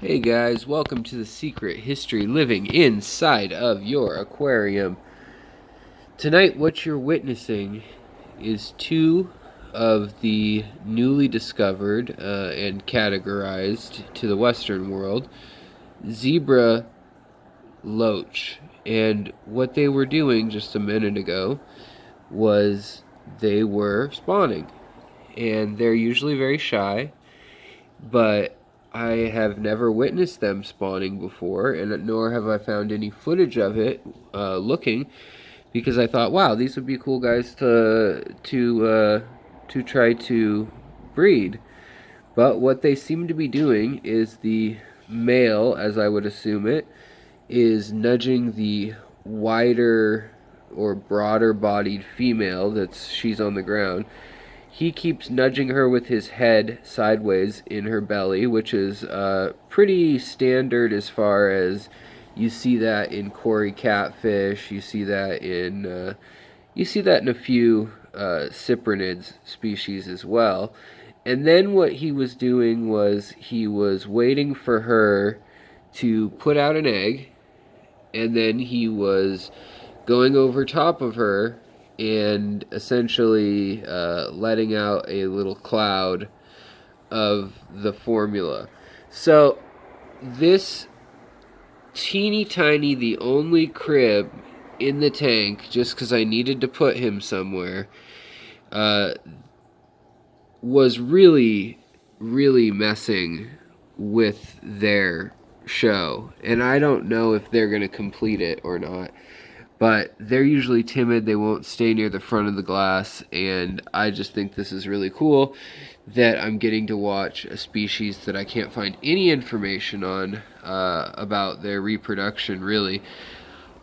Hey guys, welcome to the secret history living inside of your aquarium. Tonight, what you're witnessing is two of the newly discovered and categorized to the Western world zebra loach. And what they were doing just a minute ago was they were spawning. And they're usually very shy, but I have never witnessed them spawning before, and nor have I found any footage of it looking, because I thought, wow, these would be cool guys to try to breed. But what they seem to be doing is the male, as I would assume it, is nudging the wider or broader bodied female she's on the ground. He keeps nudging her with his head sideways in her belly, which is pretty standard as far as you see that in Cory catfish. You see that in a few cyprinids species as well. And then what he was doing was he was waiting for her to put out an egg, and then he was going over top of her and essentially letting out a little cloud of the formula. So this teeny tiny, the only crib in the tank, just because I needed to put him somewhere, was really, really messing with their show. And I don't know if they're going to complete it or not. But they're usually timid. They won't stay near the front of the glass. And I just think this is really cool that I'm getting to watch a species that I can't find any information on about their reproduction, really,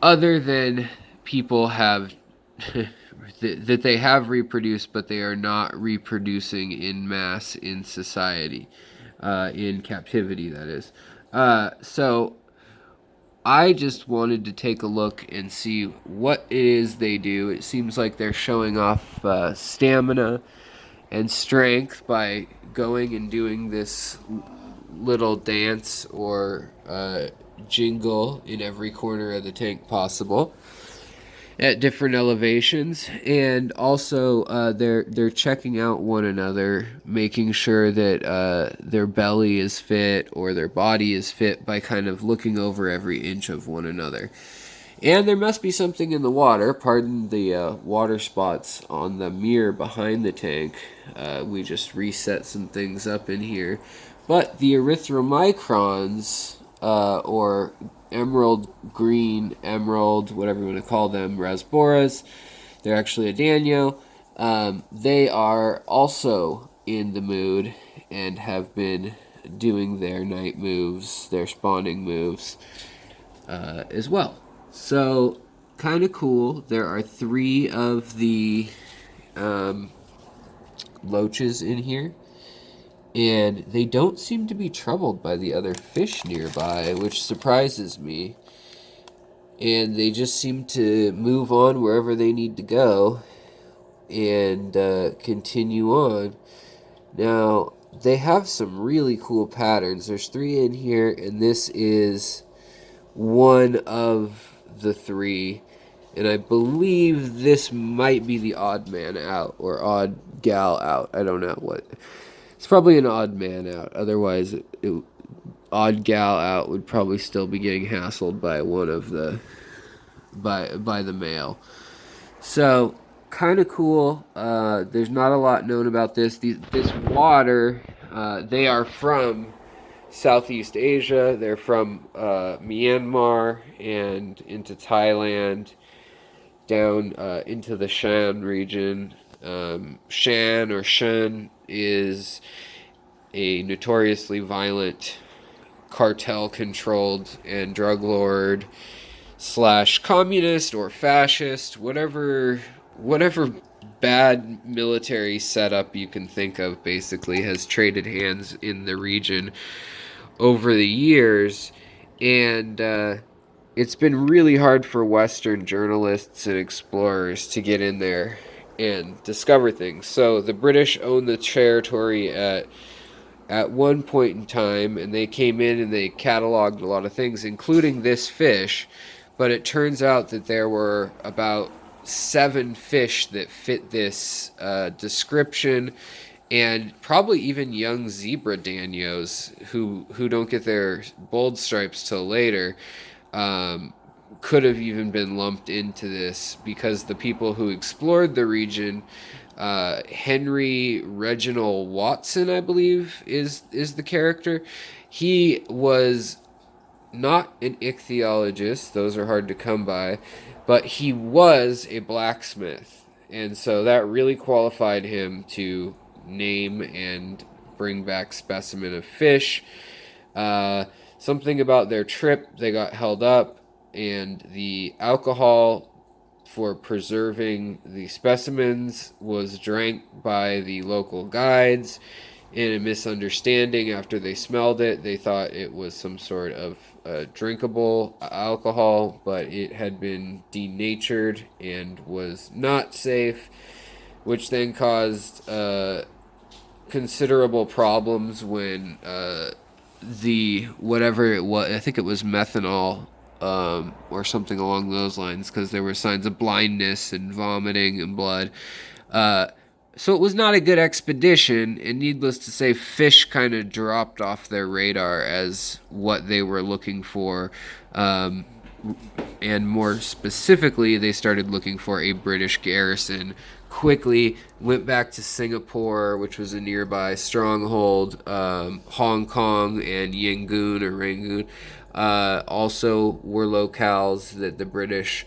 other than people have that they have reproduced, but they are not reproducing in mass in society, in captivity, that is. So I just wanted to take a look and see what it is they do. It seems like they're showing off stamina and strength by going and doing this little dance or jingle in every corner of the tank possible at different elevations, and also they're checking out one another, making sure that their belly is fit or their body is fit by kind of looking over every inch of one another. And there must be something in the water. Pardon the water spots on the mirror behind the tank. We just reset some things up in here. But the erythromicrons, or emerald green, emerald, whatever you want to call them, rasboras, they're actually a danio. They are also in the mood and have been doing their night moves, their spawning moves as well. So, kind of cool. There are 3 of the loaches in here, and they don't seem to be troubled by the other fish nearby, which surprises me. And they just seem to move on wherever they need to go and continue on. Now, they have some really cool patterns. There's 3 in here, and this is one of the 3. And I believe this might be the odd man out, or odd gal out. I don't know what. It's probably an odd man out. Otherwise, odd gal out would probably still be getting hassled by one of the by the male. So kind of cool. There's not a lot known about this. This water, they are from Southeast Asia. They're from Myanmar and into Thailand, down into the Shan region. Shan or Shun is a notoriously violent cartel-controlled and drug lord / communist or fascist, whatever bad military setup you can think of, basically has traded hands in the region over the years. And it's been really hard for Western journalists and explorers to get in there and discover things. So the British own the territory at at one point in time, and they came in and they cataloged a lot of things, including this fish. But it turns out that there were about 7 fish that fit this description, and probably even young zebra danios who don't get their bold stripes till later. Could have even been lumped into this because the people who explored the region, Henry Reginald Watson, I believe, is the character. He was not an ichthyologist; those are hard to come by, but he was a blacksmith, and so that really qualified him to name and bring back specimen of fish. Something about their trip, they got held up, and the alcohol for preserving the specimens was drank by the local guides in a misunderstanding. After they smelled it, they thought it was some sort of drinkable alcohol, but it had been denatured and was not safe, which then caused considerable problems when the whatever it was, I think it was methanol, or something along those lines, because there were signs of blindness and vomiting and blood. So it was not a good expedition, and needless to say, fish kind of dropped off their radar as what they were looking for. And more specifically, they started looking for a British garrison. Quickly went back to Singapore, which was a nearby stronghold. Hong Kong and Yangon or Rangoon also were locales that the British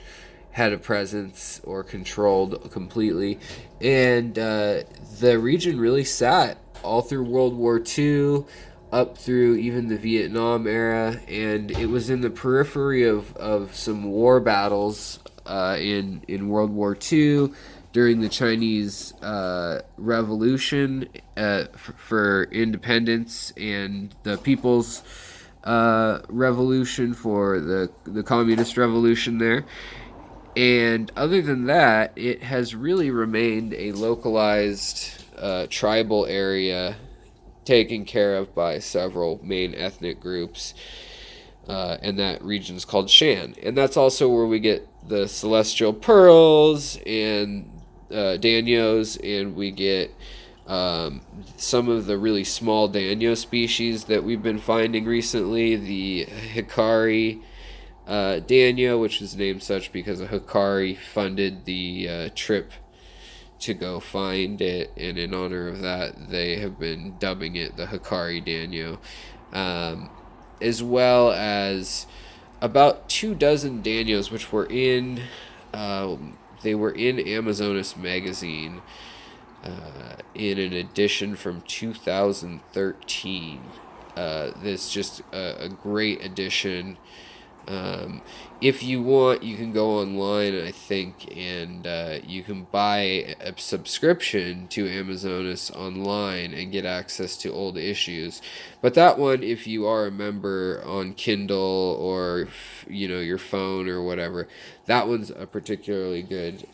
had a presence or controlled completely. And the region really sat all through World War II, up through even the Vietnam era, and it was in the periphery of some war battles in World War II, during the Chinese Revolution for independence, and the People's Revolution for the Communist Revolution there. And other than that, it has really remained a localized tribal area taken care of by several main ethnic groups. And that region is called Shan. And that's also where we get the celestial pearls and danios, and we get some of the really small danio species that we've been finding recently. The Hikari danio, which is named such because a Hikari funded the trip to go find it, and in honor of that, they have been dubbing it the Hikari danio. As well as about 24 danios, which were in they were in Amazonas magazine in an edition from 2013. This just a great edition. If you want, you can go online, I think, and you can buy a subscription to Amazonas online and get access to old issues. But that one, if you are a member on Kindle or your phone or whatever, that one's a particularly good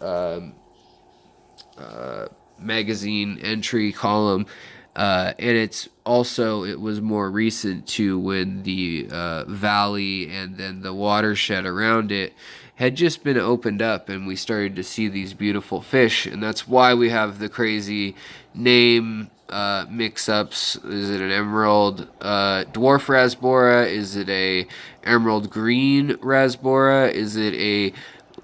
magazine entry column. And it was more recent to when the valley and then the watershed around it had just been opened up, and we started to see these beautiful fish, and that's why we have the crazy name mix-ups. Is it an emerald dwarf rasbora? Is it a emerald green rasbora? Is it a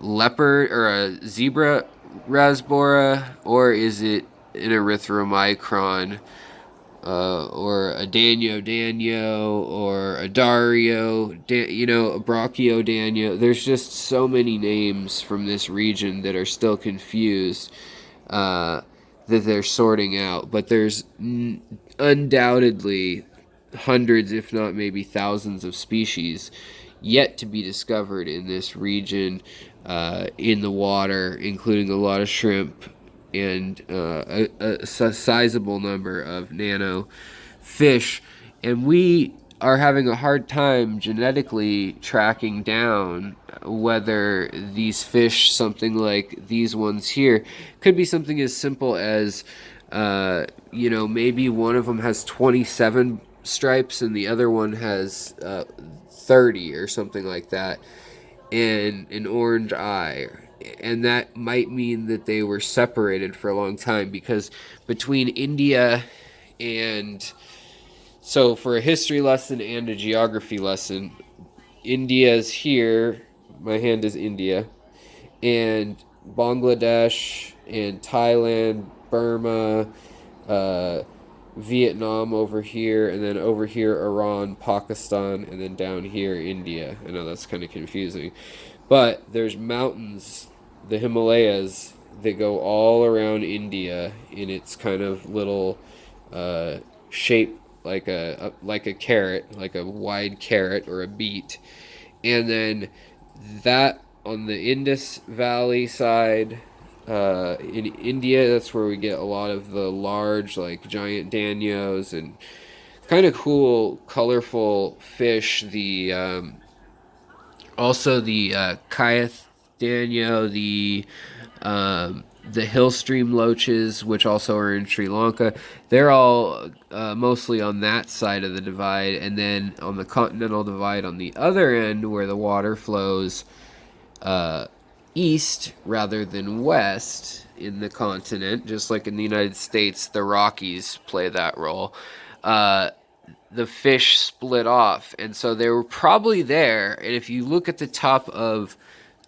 leopard or a zebra rasbora? Or is it an erythromicron? Or a danio, or a dario, a brachio danio. There's just so many names from this region that are still confused, that they're sorting out. But there's undoubtedly hundreds, if not maybe thousands, of species yet to be discovered in this region, in the water, including a lot of shrimp, and a sizable number of nano fish. And we are having a hard time genetically tracking down whether these fish, something like these ones here, could be something as simple as Maybe one of them has 27 stripes and the other one has 30 or something like that, and an orange eye. And that might mean that they were separated for a long time, because between India and, so for a history lesson and a geography lesson, India's here, my hand is India, and Bangladesh and Thailand, Burma, uh, Vietnam over here, and then over here Iran, Pakistan, and then down here India. I know that's kind of confusing, but there's mountains, the Himalayas, that go all around India in its kind of little uh, shape, like a carrot, like a wide carrot or a beet, and then that on the Indus Valley side, in India, that's where we get a lot of the large, like giant danios and kind of cool, colorful fish. Also the Kyath danio, the Hillstream loaches, which also are in Sri Lanka. They're all mostly on that side of the divide, and then on the continental divide on the other end, where the water flows uh, east rather than west in the continent, just like in the United States, the Rockies play that role. Uh, the fish split off, and so they were probably there. And if you look at the top of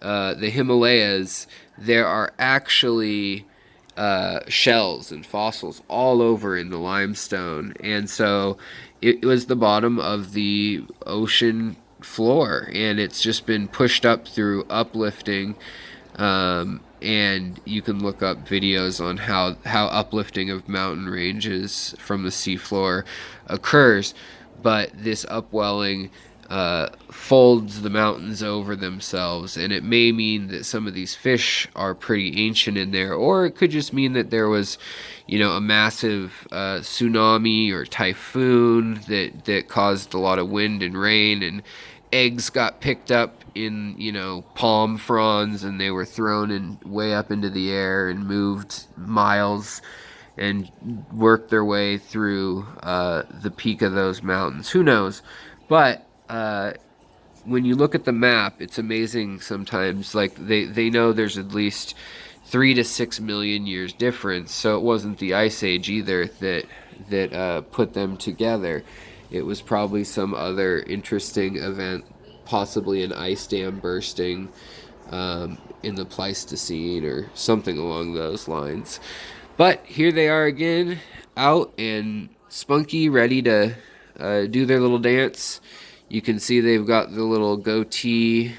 the Himalayas, there are actually shells and fossils all over in the limestone, and so it was the bottom of the ocean floor, and it's just been pushed up through uplifting. And you can look up videos on how uplifting of mountain ranges from the seafloor occurs. But this upwelling folds the mountains over themselves, and it may mean that some of these fish are pretty ancient in there, or it could just mean that there was, a massive tsunami or typhoon that caused a lot of wind and rain, and eggs got picked up in palm fronds, and they were thrown in way up into the air and moved miles and worked their way through the peak of those mountains. Who knows? But when you look at the map, it's amazing sometimes. Like they know there's at least 3 to 6 million years difference, so it wasn't the Ice Age either that put them together. It was probably some other interesting event, possibly an ice dam bursting in the Pleistocene or something along those lines. But here they are again, out and spunky, ready to do their little dance. You can see they've got the little goatee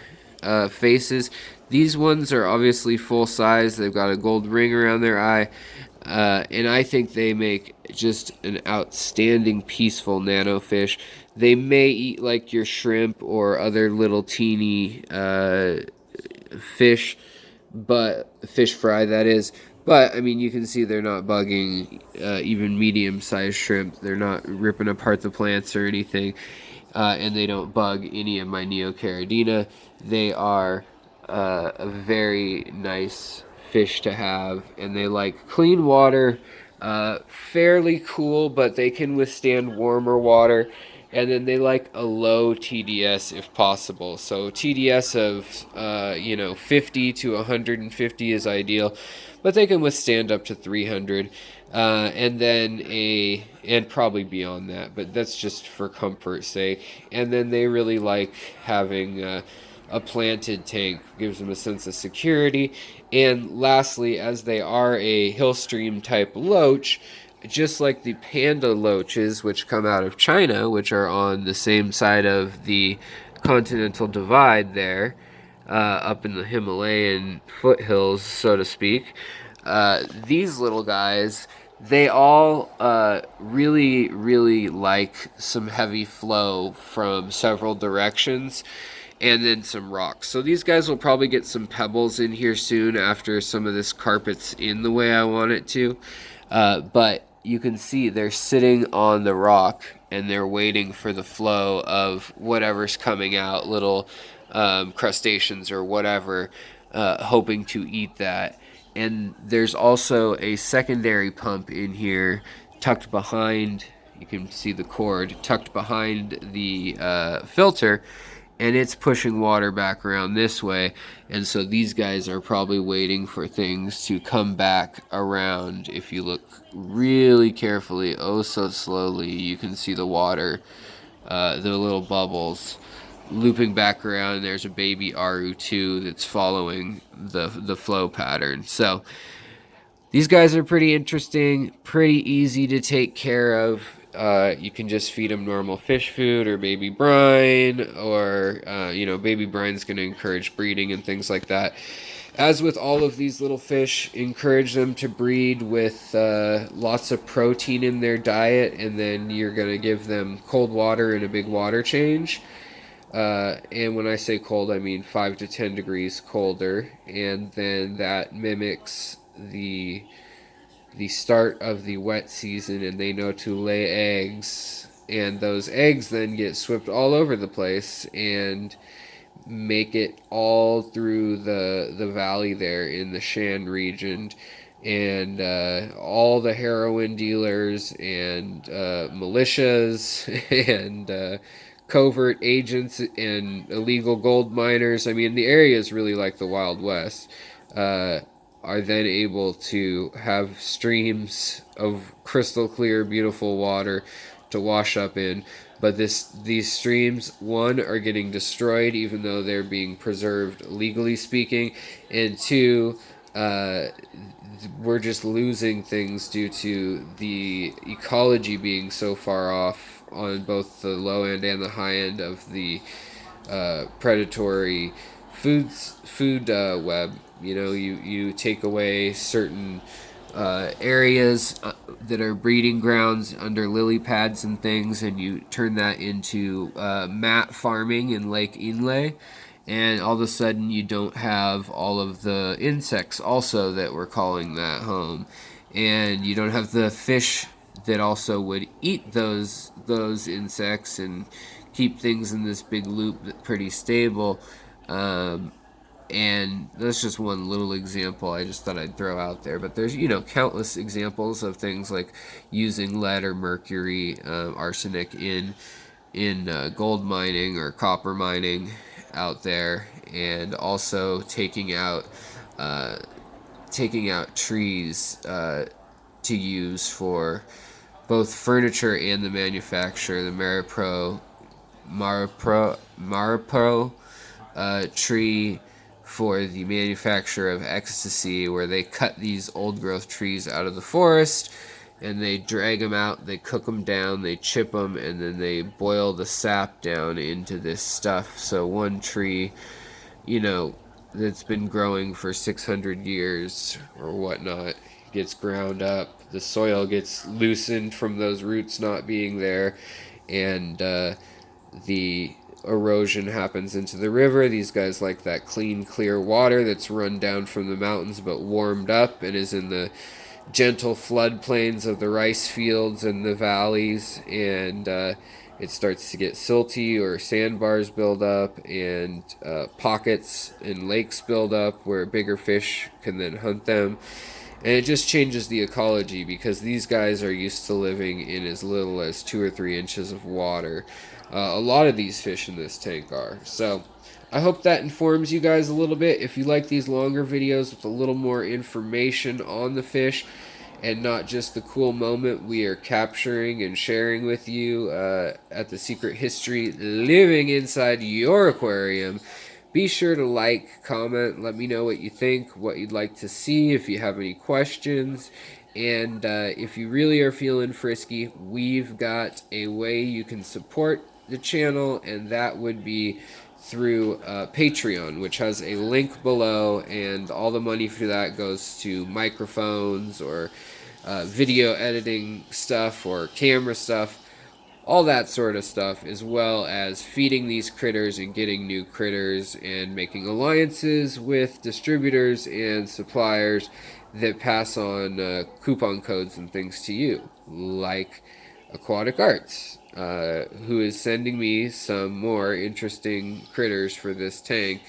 faces. These ones are obviously full size. They've got a gold ring around their eye. And I think they make just an outstanding, peaceful nano fish. They may eat like your shrimp or other little teeny fish, but fish fry, that is. But I mean, you can see they're not bugging even medium-sized shrimp. They're not ripping apart the plants or anything, and they don't bug any of my Neocaridina. They are a very nice fish to have, and they like clean water, fairly cool, but they can withstand warmer water. And then they like a low TDS if possible. So TDS of 50 to 150 is ideal, but they can withstand up to 300, and probably beyond that. But that's just for comfort's sake. And then they really like having a planted tank, gives them a sense of security. And lastly, as they are a Hillstream type loach, just like the panda loaches, which come out of China, which are on the same side of the continental divide there, up in the Himalayan foothills, so to speak, these little guys, they all really, really like some heavy flow from several directions, and then some rocks. So these guys will probably get some pebbles in here soon after some of this carpet's in the way I want it to. But you can see they're sitting on the rock and they're waiting for the flow of whatever's coming out, little crustaceans or whatever, hoping to eat that. And there's also a secondary pump in here tucked behind. You can see the cord tucked behind the filter, and it's pushing water back around this way. And so these guys are probably waiting for things to come back around. If you look really carefully, oh so slowly, you can see the water, the little bubbles looping back around. There's a baby Aru too that's following the flow pattern. So these guys are pretty interesting, pretty easy to take care of. You can just feed them normal fish food or baby brine, or baby brine's going to encourage breeding and things like that. As with all of these little fish, encourage them to breed with lots of protein in their diet, and then you're going to give them cold water and a big water change. And when I say cold, I mean 5 to 10 degrees colder, and then that mimics the start of the wet season, and they know to lay eggs, and those eggs then get swept all over the place and make it all through the valley there in the Shan region. And all the heroin dealers and militias and covert agents and illegal gold miners, I mean, the area is really like the Wild West, are then able to have streams of crystal clear, beautiful water to wash up in. But these streams, one, are getting destroyed even though they're being preserved legally speaking, and two, we're just losing things due to the ecology being so far off on both the low end and the high end of the predatory food web. You take away certain areas that are breeding grounds under lily pads and things, and you turn that into mat farming in Lake Inle, and all of a sudden you don't have all of the insects also that we're calling that home, and you don't have the fish that also would eat those insects and keep things in this big loop that's pretty stable. And that's just one little example I just thought I'd throw out there. But there's, countless examples of things like using lead or mercury, arsenic in gold mining or copper mining out there, and also taking out trees to use for both furniture and the manufacture. The Maripro tree for the manufacture of ecstasy, where they cut these old growth trees out of the forest and they drag them out, they cook them down, they chip them, and then they boil the sap down into this stuff. So one tree, that's been growing for 600 years or whatnot, gets ground up, the soil gets loosened from those roots not being there, and the erosion happens into the river. These guys like that clean, clear water that's run down from the mountains but warmed up and is in the gentle floodplains of the rice fields and the valleys, and it starts to get silty, or sandbars build up, and pockets and lakes build up where bigger fish can then hunt them. And it just changes the ecology, because these guys are used to living in as little as 2 or 3 inches of water. A lot of these fish in this tank are. So I hope that informs you guys a little bit. If you like these longer videos with a little more information on the fish and not just the cool moment we are capturing and sharing with you at the Secret History living inside your aquarium, be sure to like, comment, let me know what you think, what you'd like to see, if you have any questions. And if you really are feeling frisky, we've got a way you can support the channel, and that would be through Patreon, which has a link below, and all the money for that goes to microphones or video editing stuff or camera stuff, all that sort of stuff, as well as feeding these critters and getting new critters and making alliances with distributors and suppliers that pass on coupon codes and things to you, like Aquatic Arts, who is sending me some more interesting critters for this tank.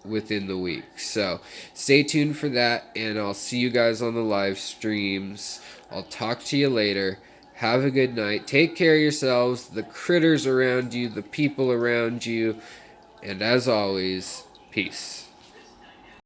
within the week. So stay tuned for that, and I'll see you guys on the live streams. I'll talk to you later. Have a good night. Take care of yourselves, the critters around you, the people around you, and as always, peace.